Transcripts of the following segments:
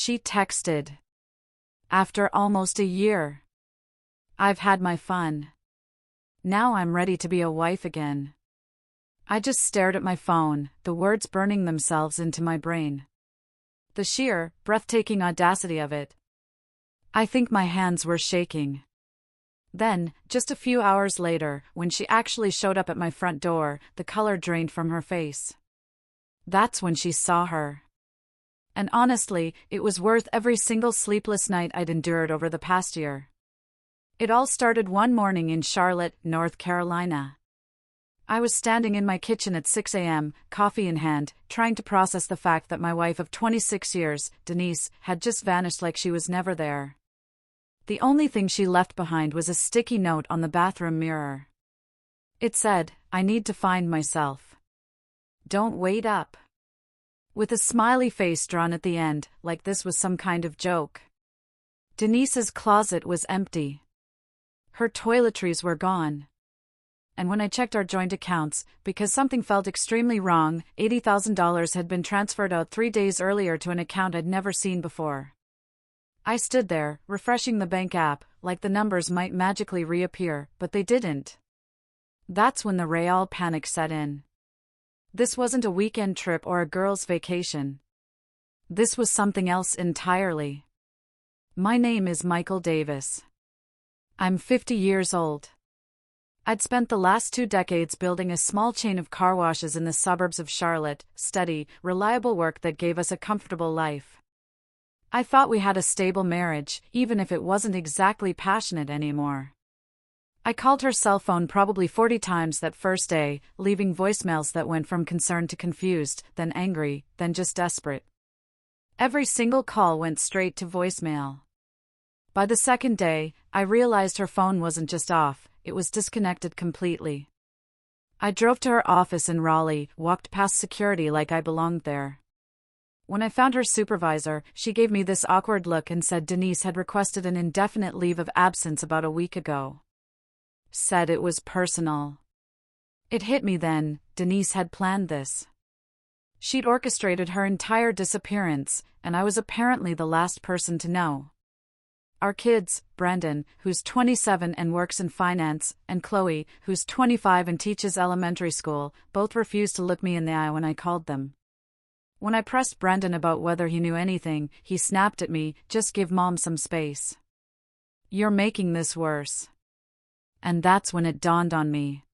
She texted. After almost a year. I've had my fun. Now I'm ready to be a wife again. I just stared at my phone, the words burning themselves into my brain. The sheer, breathtaking audacity of it. I think my hands were shaking. Then, just a few hours later, when she actually showed up at my front door, the color drained from her face. That's when she saw her. And honestly, it was worth every single sleepless night I'd endured over the past year. It all started one morning in Charlotte, North Carolina. I was standing in my kitchen at 6 a.m., coffee in hand, trying to process the fact that my wife of 26 years, Denise, had just vanished like she was never there. The only thing she left behind was a sticky note on the bathroom mirror. It said, "I need to find myself. Don't wait up." With a smiley face drawn at the end, like this was some kind of joke. Denise's closet was empty. Her toiletries were gone. And when I checked our joint accounts, because something felt extremely wrong, $80,000 had been transferred out 3 days earlier to an account I'd never seen before. I stood there, refreshing the bank app, like the numbers might magically reappear, but they didn't. That's when the real panic set in. This wasn't a weekend trip or a girl's vacation. This was something else entirely. My name is Michael Davis. I'm 50 years old. I'd spent the last 2 decades building a small chain of car washes in the suburbs of Charlotte, steady, reliable work that gave us a comfortable life. I thought we had a stable marriage, even if it wasn't exactly passionate anymore. I called her cell phone probably 40 times that first day, leaving voicemails that went from concerned to confused, then angry, then just desperate. Every single call went straight to voicemail. By the second day, I realized her phone wasn't just off, it was disconnected completely. I drove to her office in Raleigh, walked past security like I belonged there. When I found her supervisor, she gave me this awkward look and said Denise had requested an indefinite leave of absence about a week ago. Said it was personal. It hit me then, Denise had planned this. She'd orchestrated her entire disappearance, and I was apparently the last person to know. Our kids, Brandon, who's 27 and works in finance, and Chloe, who's 25 and teaches elementary school, both refused to look me in the eye when I called them. When I pressed Brandon about whether he knew anything, he snapped at me, "Just give Mom some space. You're making this worse." And that's when it dawned on me.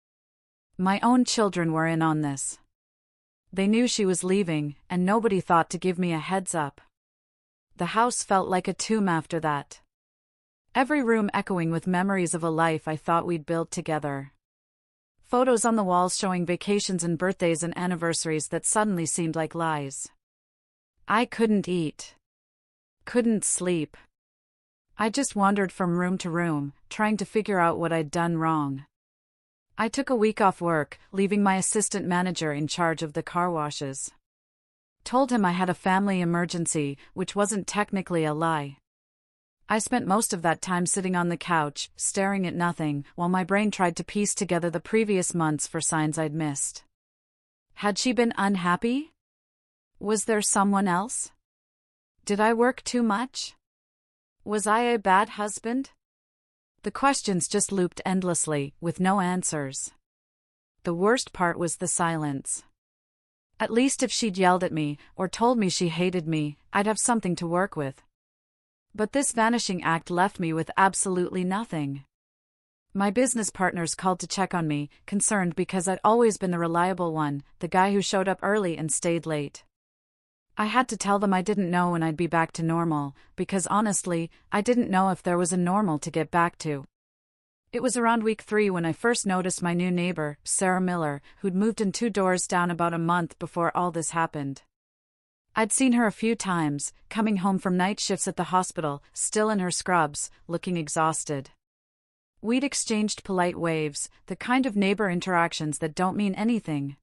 My own children were in on this. They knew she was leaving, and nobody thought to give me a heads up. The house felt like a tomb after that. Every room echoing with memories of a life I thought we'd built together. Photos on the walls showing vacations and birthdays and anniversaries that suddenly seemed like lies. I couldn't eat. Couldn't sleep. I just wandered from room to room, trying to figure out what I'd done wrong. I took a week off work, leaving my assistant manager in charge of the car washes. Told him I had a family emergency, which wasn't technically a lie. I spent most of that time sitting on the couch, staring at nothing, while my brain tried to piece together the previous months for signs I'd missed. Had she been unhappy? Was there someone else? Did I work too much? Was I a bad husband? The questions just looped endlessly, with no answers. The worst part was the silence. At least if she'd yelled at me, or told me she hated me, I'd have something to work with. But this vanishing act left me with absolutely nothing. My business partners called to check on me, concerned because I'd always been the reliable one, the guy who showed up early and stayed late. I had to tell them I didn't know when I'd be back to normal, because honestly, I didn't know if there was a normal to get back to. It was around week 3 when I first noticed my new neighbor, Sarah Miller, who'd moved in 2 doors down about a month before all this happened. I'd seen her a few times, coming home from night shifts at the hospital, still in her scrubs, looking exhausted. We'd exchanged polite waves, the kind of neighbor interactions that don't mean anything.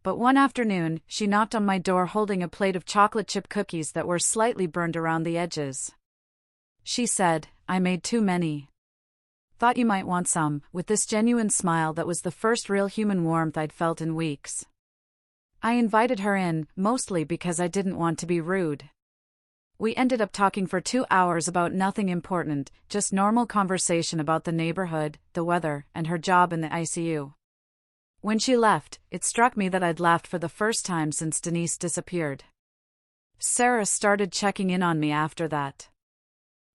But one afternoon, she knocked on my door holding a plate of chocolate chip cookies that were slightly burned around the edges. She said, "I made too many. Thought you might want some," with this genuine smile that was the first real human warmth I'd felt in weeks. I invited her in, mostly because I didn't want to be rude. We ended up talking for 2 hours about nothing important, just normal conversation about the neighborhood, the weather, and her job in the ICU. When she left, it struck me that I'd laughed for the first time since Denise disappeared. Sarah started checking in on me after that.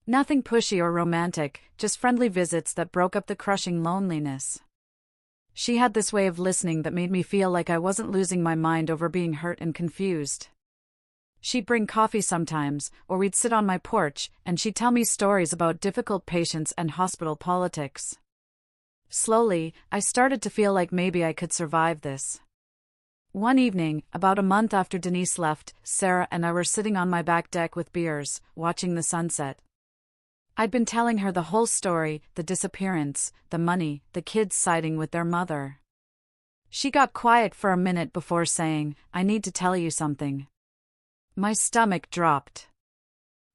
Nothing pushy or romantic, just friendly visits that broke up the crushing loneliness. She had this way of listening that made me feel like I wasn't losing my mind over being hurt and confused. She'd bring coffee sometimes, or we'd sit on my porch, and she'd tell me stories about difficult patients and hospital politics. Slowly, I started to feel like maybe I could survive this. One evening, about a month after Denise left, Sarah and I were sitting on my back deck with beers, watching the sunset. I'd been telling her the whole story, the disappearance, the money, the kids siding with their mother. She got quiet for a minute before saying, "I need to tell you something." My stomach dropped.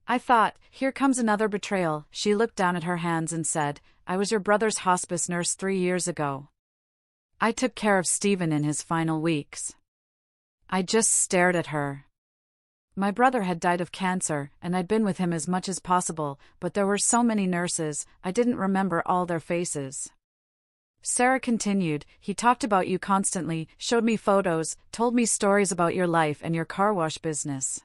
I thought, here comes another betrayal. She looked down at her hands and said, "I was your brother's hospice nurse 3 years ago. I took care of Stephen in his final weeks." I just stared at her. My brother had died of cancer, and I'd been with him as much as possible, but there were so many nurses, I didn't remember all their faces. Sarah continued, "He talked about you constantly, showed me photos, told me stories about your life and your car wash business.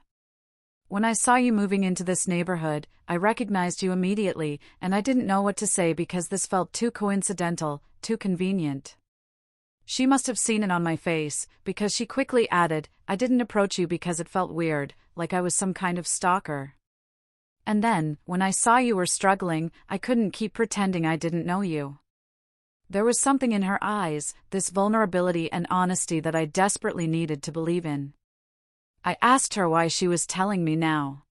When I saw you moving into this neighborhood, I recognized you immediately, and I didn't know what to say because this felt too coincidental, too convenient." She must have seen it on my face, because she quickly added, "I didn't approach you because it felt weird, like I was some kind of stalker. And then, when I saw you were struggling, I couldn't keep pretending I didn't know you." There was something in her eyes, this vulnerability and honesty that I desperately needed to believe in. I asked her why she was telling me now.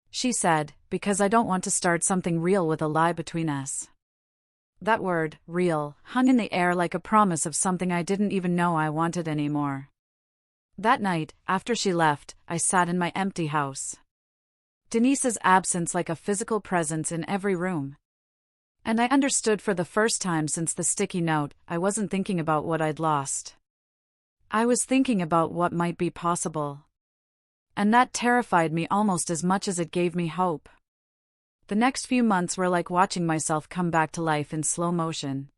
She said, "Because I don't want to start something real with a lie between us." That word, real, hung in the air like a promise of something I didn't even know I wanted anymore. That night, after she left, I sat in my empty house. Denise's absence like a physical presence in every room. And I understood for the first time since the sticky note, I wasn't thinking about what I'd lost. I was thinking about what might be possible. And that terrified me almost as much as it gave me hope. The next few months were like watching myself come back to life in slow motion.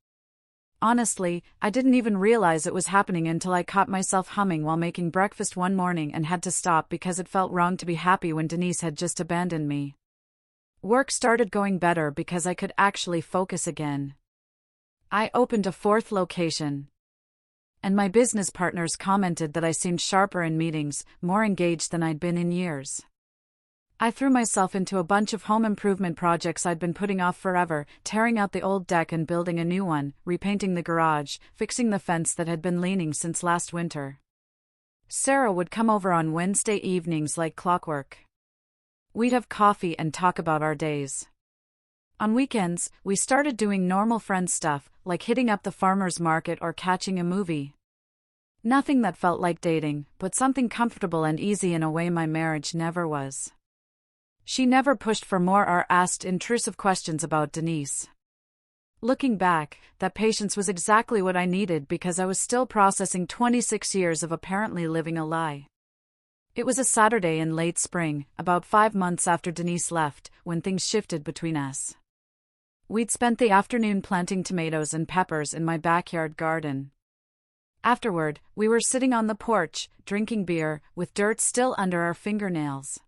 Honestly, I didn't even realize it was happening until I caught myself humming while making breakfast one morning and had to stop because it felt wrong to be happy when Denise had just abandoned me. Work started going better because I could actually focus again. I opened a 4th location. And my business partners commented that I seemed sharper in meetings, more engaged than I'd been in years. I threw myself into a bunch of home improvement projects I'd been putting off forever, tearing out the old deck and building a new one, repainting the garage, fixing the fence that had been leaning since last winter. Sarah would come over on Wednesday evenings like clockwork. We'd have coffee and talk about our days. On weekends, we started doing normal friend stuff, like hitting up the farmer's market or catching a movie. Nothing that felt like dating, but something comfortable and easy in a way my marriage never was. She never pushed for more or asked intrusive questions about Denise. Looking back, that patience was exactly what I needed because I was still processing 26 years of apparently living a lie. It was a Saturday in late spring, about 5 months after Denise left, when things shifted between us. We'd spent the afternoon planting tomatoes and peppers in my backyard garden. Afterward, we were sitting on the porch, drinking beer, with dirt still under our fingernails.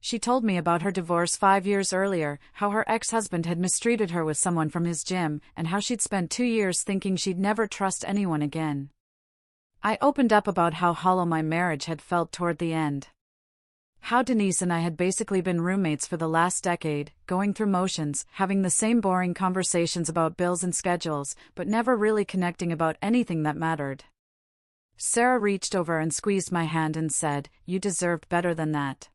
She told me about her divorce 5 years earlier, how her ex-husband had mistreated her with someone from his gym, and how she'd spent 2 years thinking she'd never trust anyone again. I opened up about how hollow my marriage had felt toward the end. How Denise and I had basically been roommates for the last decade, going through motions, having the same boring conversations about bills and schedules, but never really connecting about anything that mattered. Sarah reached over and squeezed my hand and said, "You deserved better than that."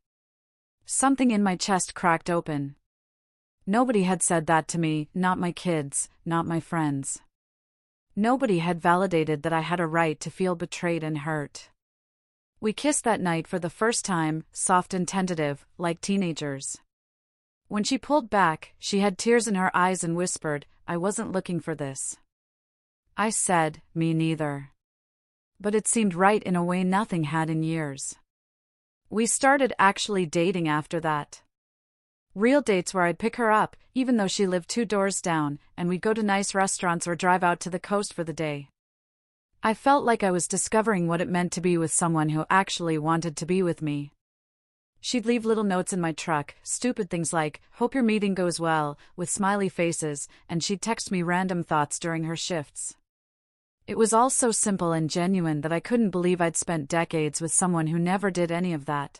Something in my chest cracked open. Nobody had said that to me, not my kids, not my friends. Nobody had validated that I had a right to feel betrayed and hurt. We kissed that night for the first time, soft and tentative, like teenagers. When she pulled back, she had tears in her eyes and whispered, "I wasn't looking for this." I said, "Me neither." But it seemed right in a way nothing had in years. We started actually dating after that. Real dates where I'd pick her up, even though she lived 2 doors down, and we'd go to nice restaurants or drive out to the coast for the day. I felt like I was discovering what it meant to be with someone who actually wanted to be with me. She'd leave little notes in my truck, stupid things like, "Hope your meeting goes well," with smiley faces, and she'd text me random thoughts during her shifts. It was all so simple and genuine that I couldn't believe I'd spent decades with someone who never did any of that.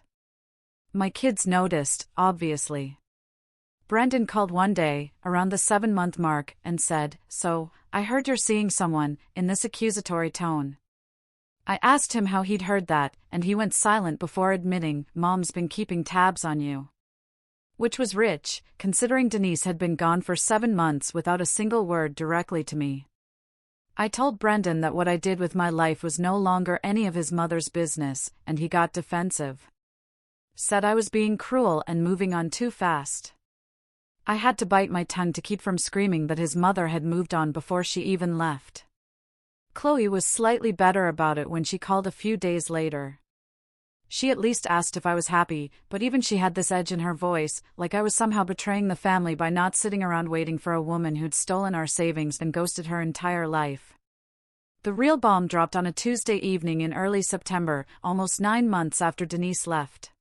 My kids noticed, obviously. Brendan called one day, around the 7-month mark, and said, "So, I heard you're seeing someone," in this accusatory tone. I asked him how he'd heard that, and he went silent before admitting, "Mom's been keeping tabs on you." Which was rich, considering Denise had been gone for 7 months without a single word directly to me. I told Brendan that what I did with my life was no longer any of his mother's business, and he got defensive. Said I was being cruel and moving on too fast. I had to bite my tongue to keep from screaming that his mother had moved on before she even left. Chloe was slightly better about it when she called a few days later. She at least asked if I was happy, but even she had this edge in her voice, like I was somehow betraying the family by not sitting around waiting for a woman who'd stolen our savings and ghosted her entire life. The real bomb dropped on a Tuesday evening in early September, almost 9 months after Denise left.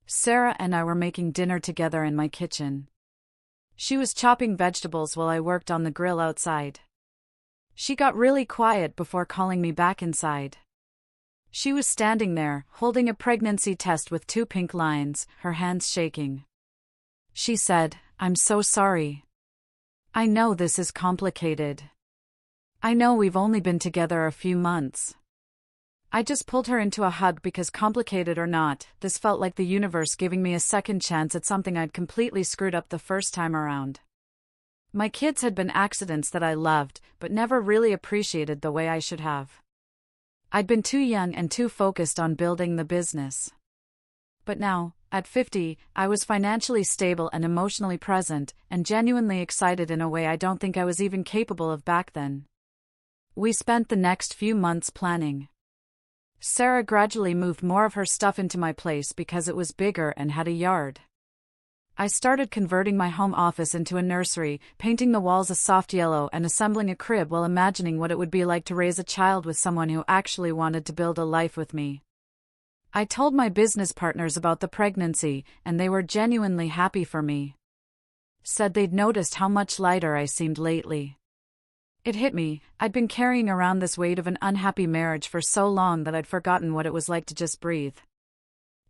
Sarah and I were making dinner together in my kitchen. She was chopping vegetables while I worked on the grill outside. She got really quiet before calling me back inside. She was standing there, holding a pregnancy test with 2 pink lines, her hands shaking. She said, "I'm so sorry. I know this is complicated. I know we've only been together a few months." I just pulled her into a hug because, complicated or not, this felt like the universe giving me a second chance at something I'd completely screwed up the first time around. My kids had been accidents that I loved, but never really appreciated the way I should have. I'd been too young and too focused on building the business. But now, at 50, I was financially stable and emotionally present, and genuinely excited in a way I don't think I was even capable of back then. We spent the next few months planning. Sarah gradually moved more of her stuff into my place because it was bigger and had a yard. I started converting my home office into a nursery, painting the walls a soft yellow and assembling a crib while imagining what it would be like to raise a child with someone who actually wanted to build a life with me. I told my business partners about the pregnancy, and they were genuinely happy for me. Said they'd noticed how much lighter I seemed lately. It hit me, I'd been carrying around this weight of an unhappy marriage for so long that I'd forgotten what it was like to just breathe.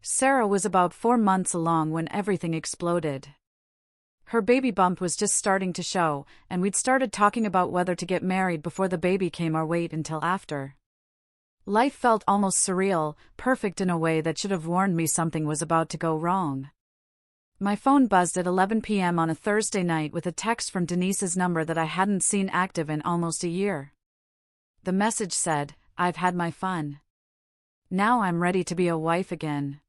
Sarah was about 4 months along when everything exploded. Her baby bump was just starting to show, and we'd started talking about whether to get married before the baby came or wait until after. Life felt almost surreal, perfect in a way that should have warned me something was about to go wrong. My phone buzzed at 11 p.m. on a Thursday night with a text from Denise's number that I hadn't seen active in almost a year. The message said, "I've had my fun. Now I'm ready to be a wife again."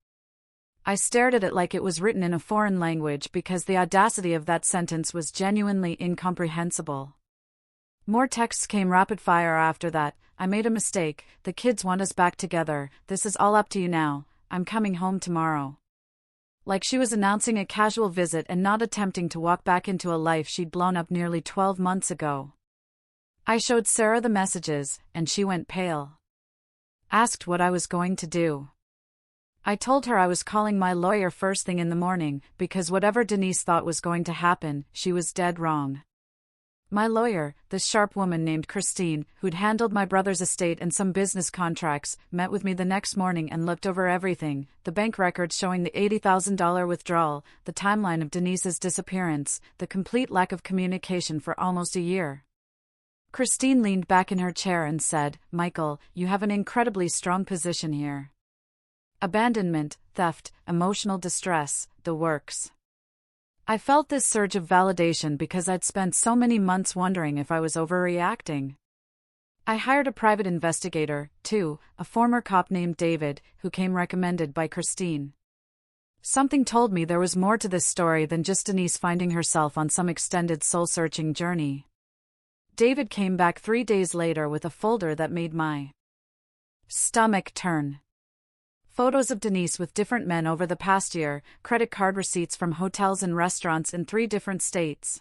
I stared at it like it was written in a foreign language because the audacity of that sentence was genuinely incomprehensible. More texts came rapid fire after that. "I made a mistake, the kids want us back together, this is all up to you now, I'm coming home tomorrow." Like she was announcing a casual visit and not attempting to walk back into a life she'd blown up nearly 12 months ago. I showed Sarah the messages, and she went pale. Asked what I was going to do. I told her I was calling my lawyer first thing in the morning, because whatever Denise thought was going to happen, she was dead wrong. My lawyer, this sharp woman named Christine, who'd handled my brother's estate and some business contracts, met with me the next morning and looked over everything, the bank records showing the $80,000 withdrawal, the timeline of Denise's disappearance, the complete lack of communication for almost a year. Christine leaned back in her chair and said, "Michael, you have an incredibly strong position here. Abandonment, theft, emotional distress, the works." I felt this surge of validation because I'd spent so many months wondering if I was overreacting. I hired a private investigator, too, a former cop named David, who came recommended by Christine. Something told me there was more to this story than just Denise finding herself on some extended soul-searching journey. David came back 3 days later with a folder that made my stomach turn. Photos of Denise with different men over the past year, credit card receipts from hotels and restaurants in 3 different states.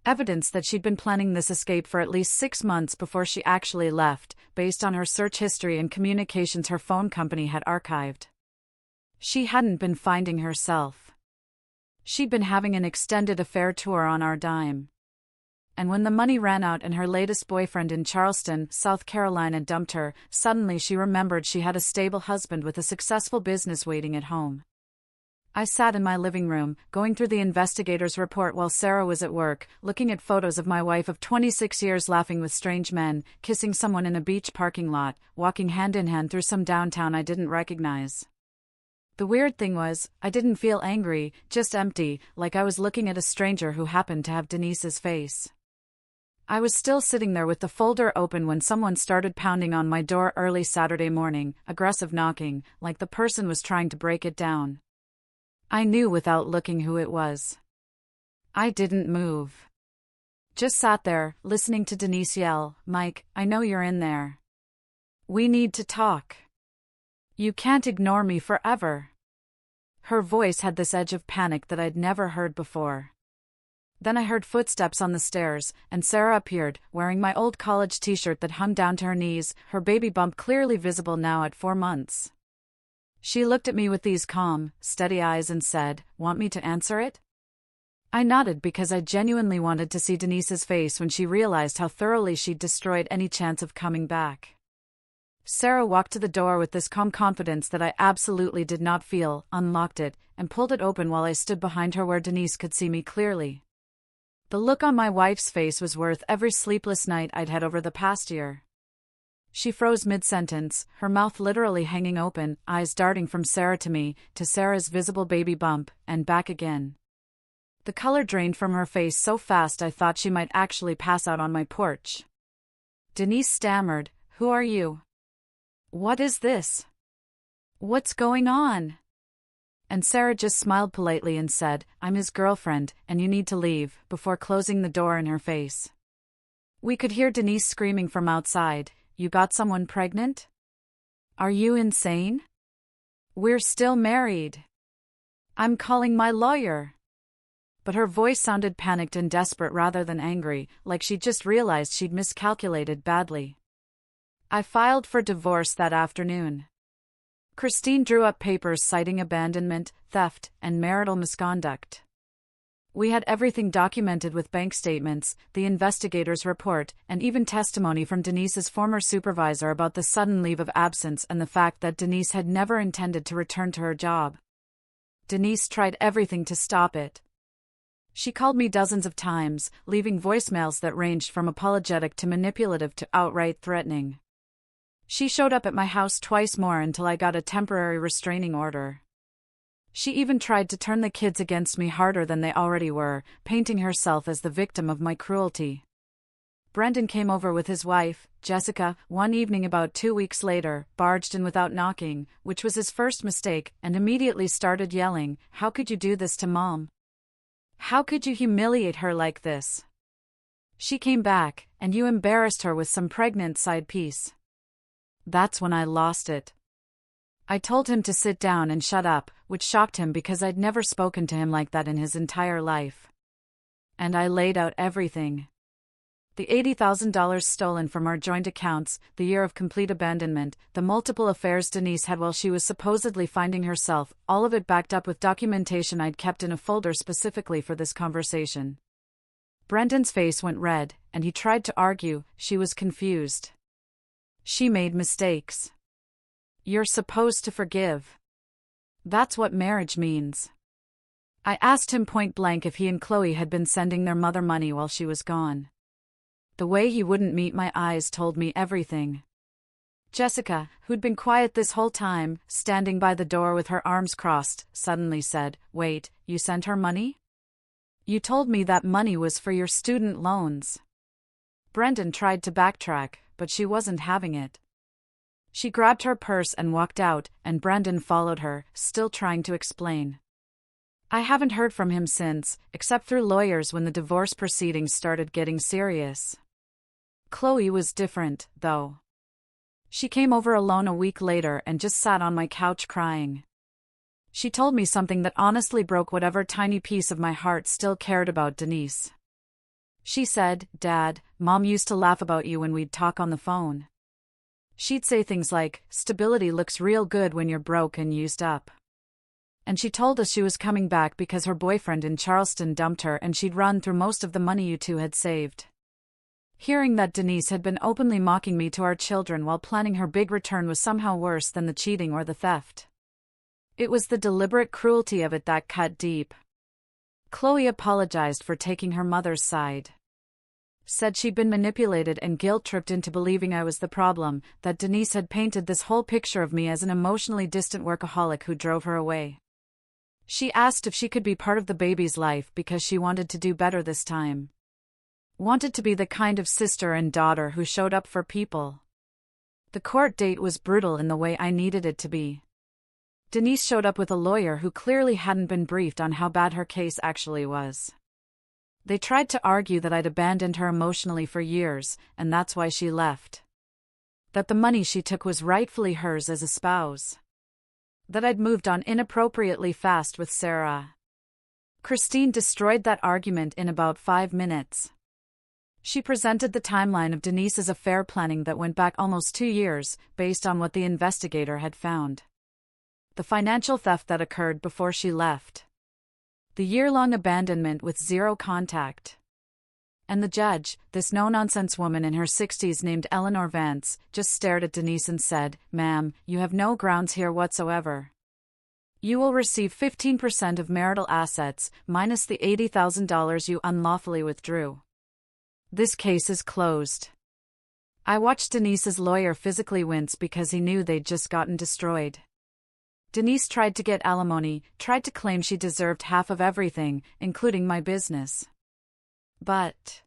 Evidence that she'd been planning this escape for at least 6 months before she actually left, based on her search history and communications her phone company had archived. She hadn't been finding herself. She'd been having an extended affair tour on our dime. And when the money ran out and her latest boyfriend in Charleston, South Carolina dumped her, suddenly she remembered she had a stable husband with a successful business waiting at home. I sat in my living room, going through the investigator's report while Sarah was at work, looking at photos of my wife of 26 years laughing with strange men, kissing someone in a beach parking lot, walking hand in hand through some downtown I didn't recognize. The weird thing was, I didn't feel angry, just empty, like I was looking at a stranger who happened to have Denise's face. I was still sitting there with the folder open when someone started pounding on my door early Saturday morning, aggressive knocking, like the person was trying to break it down. I knew without looking who it was. I didn't move. Just sat there, listening to Denise yell, "Mike, I know you're in there. We need to talk. You can't ignore me forever." Her voice had this edge of panic that I'd never heard before. Then I heard footsteps on the stairs, and Sarah appeared, wearing my old college t-shirt that hung down to her knees, her baby bump clearly visible now at 4 months. She looked at me with these calm, steady eyes and said, "Want me to answer it?" I nodded because I genuinely wanted to see Denise's face when she realized how thoroughly she'd destroyed any chance of coming back. Sarah walked to the door with this calm confidence that I absolutely did not feel, unlocked it, and pulled it open while I stood behind her where Denise could see me clearly. The look on my wife's face was worth every sleepless night I'd had over the past year. She froze mid-sentence, her mouth literally hanging open, eyes darting from Sarah to me, to Sarah's visible baby bump, and back again. The color drained from her face so fast I thought she might actually pass out on my porch. Denise stammered, "Who are you? What is this? What's going on?" And Sarah just smiled politely and said, "I'm his girlfriend, and you need to leave," before closing the door in her face. We could hear Denise screaming from outside, "You got someone pregnant? Are you insane? We're still married. I'm calling my lawyer." But her voice sounded panicked and desperate rather than angry, like she'd just realized she'd miscalculated badly. I filed for divorce that afternoon. Christine drew up papers citing abandonment, theft, and marital misconduct. We had everything documented with bank statements, the investigator's report, and even testimony from Denise's former supervisor about the sudden leave of absence and the fact that Denise had never intended to return to her job. Denise tried everything to stop it. She called me dozens of times, leaving voicemails that ranged from apologetic to manipulative to outright threatening. She showed up at my house twice more until I got a temporary restraining order. She even tried to turn the kids against me harder than they already were, painting herself as the victim of my cruelty. Brendan came over with his wife, Jessica, one evening about 2 weeks later, barged in without knocking, which was his first mistake, and immediately started yelling, "How could you do this to Mom? How could you humiliate her like this? She came back, and you embarrassed her with some pregnant side piece." That's when I lost it. I told him to sit down and shut up, which shocked him because I'd never spoken to him like that in his entire life. And I laid out everything. The $80,000 stolen from our joint accounts, the year of complete abandonment, the multiple affairs Denise had while she was supposedly finding herself, all of it backed up with documentation I'd kept in a folder specifically for this conversation. Brendan's face went red, and he tried to argue, she was confused. She made mistakes. You're supposed to forgive. That's what marriage means. I asked him point blank if he and Chloe had been sending their mother money while she was gone. The way he wouldn't meet my eyes told me everything. Jessica, who'd been quiet this whole time, standing by the door with her arms crossed, suddenly said, "Wait, you sent her money? You told me that money was for your student loans." Brendan tried to backtrack, but she wasn't having it. She grabbed her purse and walked out, and Brendan followed her, still trying to explain. I haven't heard from him since, except through lawyers when the divorce proceedings started getting serious. Chloe was different, though. She came over alone a week later and just sat on my couch crying. She told me something that honestly broke whatever tiny piece of my heart still cared about Denise. She said, "Dad, Mom used to laugh about you when we'd talk on the phone. She'd say things like, 'Stability looks real good when you're broke and used up.' And she told us she was coming back because her boyfriend in Charleston dumped her and she'd run through most of the money you two had saved." Hearing that Denise had been openly mocking me to our children while planning her big return was somehow worse than the cheating or the theft. It was the deliberate cruelty of it that cut deep. Chloe apologized for taking her mother's side. Said she'd been manipulated and guilt-tripped into believing I was the problem, that Denise had painted this whole picture of me as an emotionally distant workaholic who drove her away. She asked if she could be part of the baby's life because she wanted to do better this time. Wanted to be the kind of sister and daughter who showed up for people. The court date was brutal in the way I needed it to be. Denise showed up with a lawyer who clearly hadn't been briefed on how bad her case actually was. They tried to argue that I'd abandoned her emotionally for years, and that's why she left. That the money she took was rightfully hers as a spouse. That I'd moved on inappropriately fast with Sarah. Christine destroyed that argument in about 5 minutes. She presented the timeline of Denise's affair planning that went back almost 2 years, based on what the investigator had found. The financial theft that occurred before she left. The year-long abandonment with zero contact. And the judge, this no-nonsense woman in her 60s named Eleanor Vance, just stared at Denise and said, "Ma'am, you have no grounds here whatsoever. You will receive 15% of marital assets, minus the $80,000 you unlawfully withdrew. This case is closed." I watched Denise's lawyer physically wince because he knew they'd just gotten destroyed. Denise tried to get alimony, tried to claim she deserved half of everything, including my business. But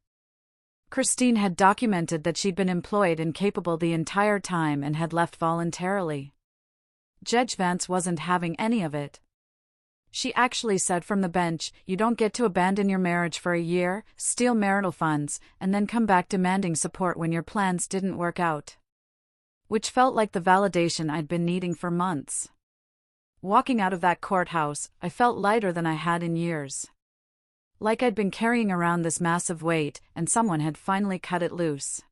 Christine had documented that she'd been employed and capable the entire time and had left voluntarily. Judge Vance wasn't having any of it. She actually said from the bench, "You don't get to abandon your marriage for a year, steal marital funds, and then come back demanding support when your plans didn't work out." Which felt like the validation I'd been needing for months. Walking out of that courthouse, I felt lighter than I had in years. Like I'd been carrying around this massive weight, and someone had finally cut it loose.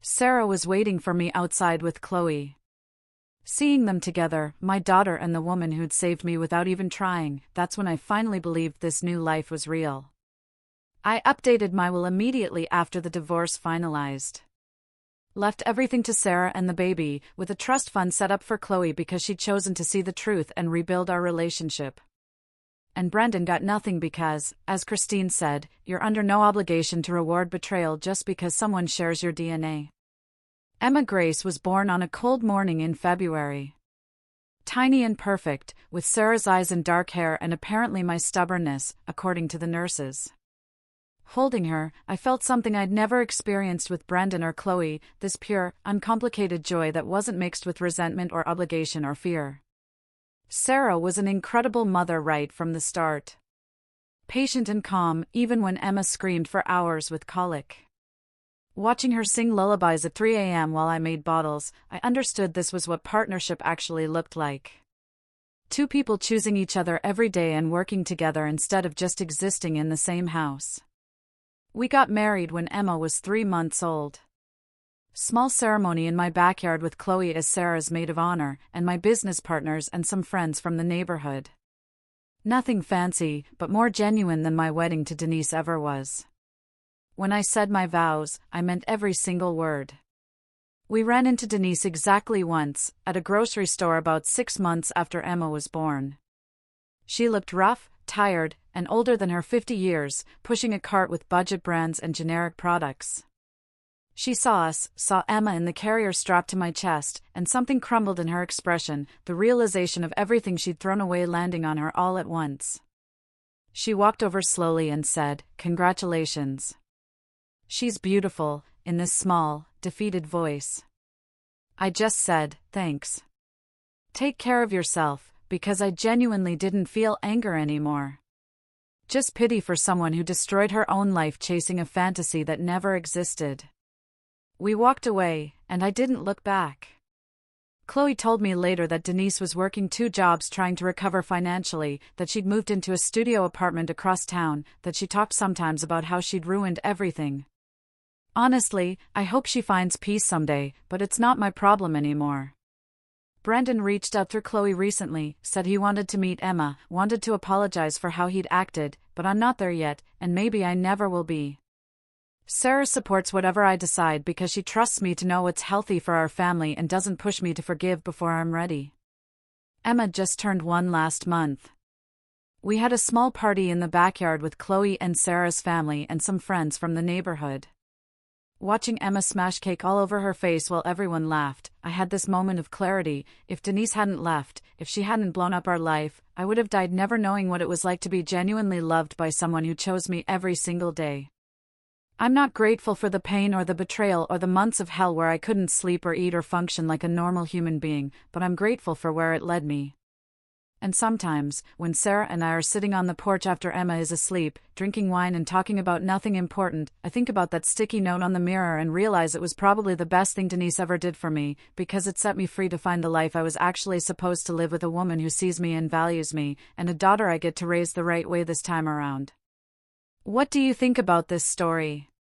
Sarah was waiting for me outside with Chloe. Seeing them together, my daughter and the woman who'd saved me without even trying, that's when I finally believed this new life was real. I updated my will immediately after the divorce finalized. Left everything to Sarah and the baby, with a trust fund set up for Chloe because she'd chosen to see the truth and rebuild our relationship. And Brendan got nothing because, as Christine said, you're under no obligation to reward betrayal just because someone shares your DNA. Emma Grace was born on a cold morning in February. Tiny and perfect, with Sarah's eyes and dark hair and apparently my stubbornness, according to the nurses. Holding her, I felt something I'd never experienced with Brendan or Chloe, this pure, uncomplicated joy that wasn't mixed with resentment or obligation or fear. Sarah was an incredible mother right from the start. Patient and calm, even when Emma screamed for hours with colic. Watching her sing lullabies at 3 a.m. while I made bottles, I understood this was what partnership actually looked like. Two people choosing each other every day and working together instead of just existing in the same house. We got married when Emma was 3 months old. Small ceremony in my backyard with Chloe as Sarah's maid of honor, and my business partners and some friends from the neighborhood. Nothing fancy, but more genuine than my wedding to Denise ever was. When I said my vows, I meant every single word. We ran into Denise exactly once, at a grocery store about 6 months after Emma was born. She looked rough, tired, and older than her 50 years, pushing a cart with budget brands and generic products. She saw us, saw Emma in the carrier strapped to my chest, and something crumbled in her expression, the realization of everything she'd thrown away landing on her all at once. She walked over slowly and said, "Congratulations." "She's beautiful," in this small, defeated voice. I just said, "Thanks. Take care of yourself," because I genuinely didn't feel anger anymore. Just pity for someone who destroyed her own life chasing a fantasy that never existed. We walked away, and I didn't look back. Chloe told me later that Denise was working 2 jobs trying to recover financially, that she'd moved into a studio apartment across town, that she talked sometimes about how she'd ruined everything. Honestly, I hope she finds peace someday, but it's not my problem anymore. Brandon reached out through Chloe recently, said he wanted to meet Emma, wanted to apologize for how he'd acted, but I'm not there yet, and maybe I never will be. Sarah supports whatever I decide because she trusts me to know what's healthy for our family and doesn't push me to forgive before I'm ready. Emma just turned 1 last month. We had a small party in the backyard with Chloe and Sarah's family and some friends from the neighborhood. Watching Emma smash cake all over her face while everyone laughed, I had this moment of clarity. If Denise hadn't left, if she hadn't blown up our life, I would have died never knowing what it was like to be genuinely loved by someone who chose me every single day. I'm not grateful for the pain or the betrayal or the months of hell where I couldn't sleep or eat or function like a normal human being, but I'm grateful for where it led me. And sometimes, when Sarah and I are sitting on the porch after Emma is asleep, drinking wine and talking about nothing important, I think about that sticky note on the mirror and realize it was probably the best thing Denise ever did for me, because it set me free to find the life I was actually supposed to live with, a woman who sees me and values me, and a daughter I get to raise the right way this time around. What do you think about this story?